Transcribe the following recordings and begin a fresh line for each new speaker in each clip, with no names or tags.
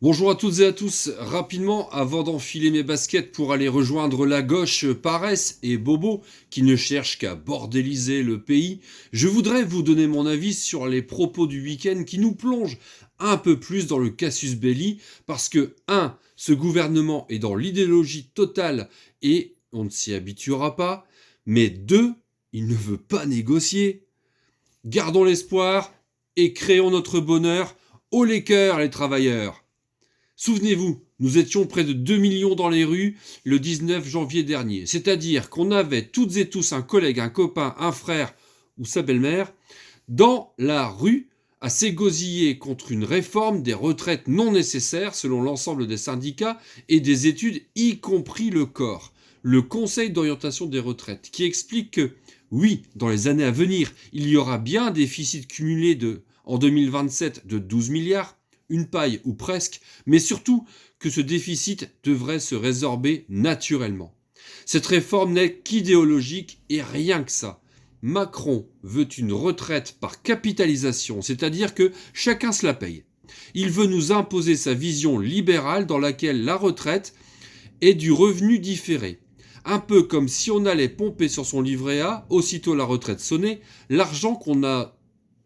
Bonjour à toutes et à tous. Rapidement, avant d'enfiler mes baskets pour aller rejoindre la gauche paresse et bobo qui ne cherchent qu'à bordéliser le pays, je voudrais vous donner mon avis sur les propos du week-end qui nous plongent un peu plus dans le casus belli parce que, ce gouvernement est dans l'idéologie totale et on ne s'y habituera pas, mais deux, il ne veut pas négocier. Gardons l'espoir et créons notre bonheur. Haut les cœurs, les travailleurs! Souvenez-vous, nous étions près de 2 millions dans les rues le 19 janvier dernier. C'est-à-dire qu'on avait toutes et tous un collègue, un copain, un frère ou sa belle-mère dans la rue à s'égosiller contre une réforme des retraites non nécessaires selon l'ensemble des syndicats et des études, y compris le corps, le Conseil d'orientation des retraites, qui explique que, oui, dans les années à venir, il y aura bien un déficit cumulé en 2027 de 12 milliards, une paille ou presque, mais surtout que ce déficit devrait se résorber naturellement. Cette réforme n'est qu'idéologique et rien que ça. Macron veut une retraite par capitalisation, c'est-à-dire que chacun se la paye. Il veut nous imposer sa vision libérale dans laquelle la retraite est du revenu différé. Un peu comme si on allait pomper sur son livret A, aussitôt la retraite sonnée, l'argent qu'on a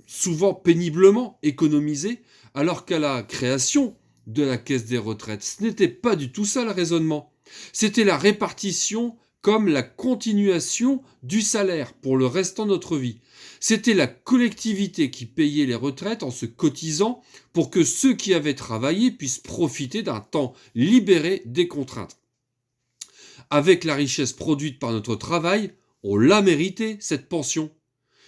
souvent péniblement économisé, alors qu'à la création de la caisse des retraites, ce n'était pas du tout ça le raisonnement. C'était la répartition comme la continuation du salaire pour le restant de notre vie. C'était la collectivité qui payait les retraites en se cotisant pour que ceux qui avaient travaillé puissent profiter d'un temps libéré des contraintes. Avec la richesse produite par notre travail, on l'a mérité, cette pension.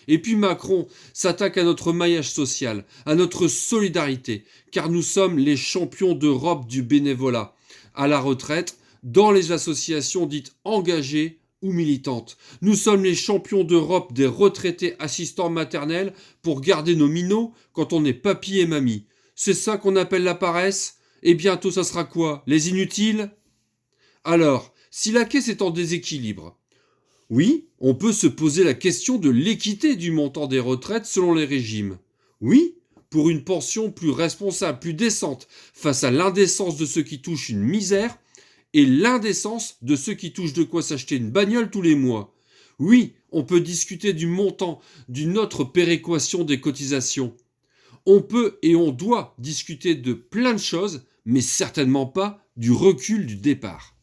Et puis Macron s'attaque à notre maillage social, à notre solidarité, car nous sommes les champions d'Europe du bénévolat, à la retraite, dans les associations dites engagées ou militantes. Nous sommes les champions d'Europe des retraités assistants maternels pour garder nos minots quand on est papy et mamie. C'est ça qu'on appelle la paresse? Et bientôt ça sera quoi? Les inutiles? Alors, si la caisse est en déséquilibre, oui, on peut se poser la question de l'équité du montant des retraites selon les régimes. Oui, pour une pension plus responsable, plus décente, face à l'indécence de ceux qui touchent une misère et l'indécence de ceux qui touchent de quoi s'acheter une bagnole tous les mois. Oui, on peut discuter du montant d'une autre péréquation des cotisations. On peut et on doit discuter de plein de choses, mais certainement pas du recul du départ.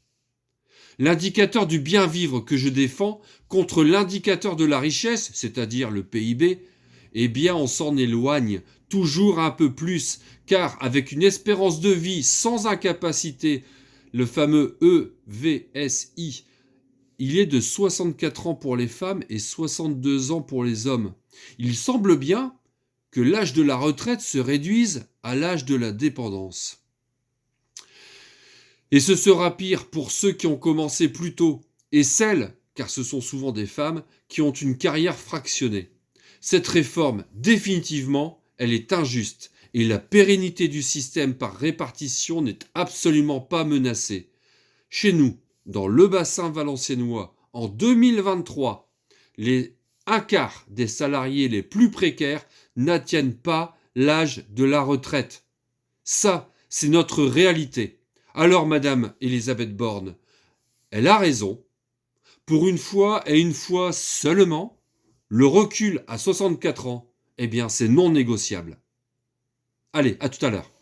L'indicateur du bien vivre que je défends contre l'indicateur de la richesse, c'est-à-dire le PIB, eh bien on s'en éloigne toujours un peu plus, car avec une espérance de vie sans incapacité, le fameux EVSI, il est de 64 ans pour les femmes et 62 ans pour les hommes. Il semble bien que l'âge de la retraite se réduise à l'âge de la dépendance. Et ce sera pire pour ceux qui ont commencé plus tôt, et celles, car ce sont souvent des femmes, qui ont une carrière fractionnée. Cette réforme, définitivement, elle est injuste, et la pérennité du système par répartition n'est absolument pas menacée. Chez nous, dans le bassin valenciennois, en 2023, les un quart des salariés les plus précaires n'atteignent pas l'âge de la retraite. Ça, c'est notre réalité. Alors, Madame Elisabeth Borne, elle a raison. Pour une fois et une fois seulement, le recul à 64 ans, eh bien, c'est non négociable. Allez, à tout à l'heure.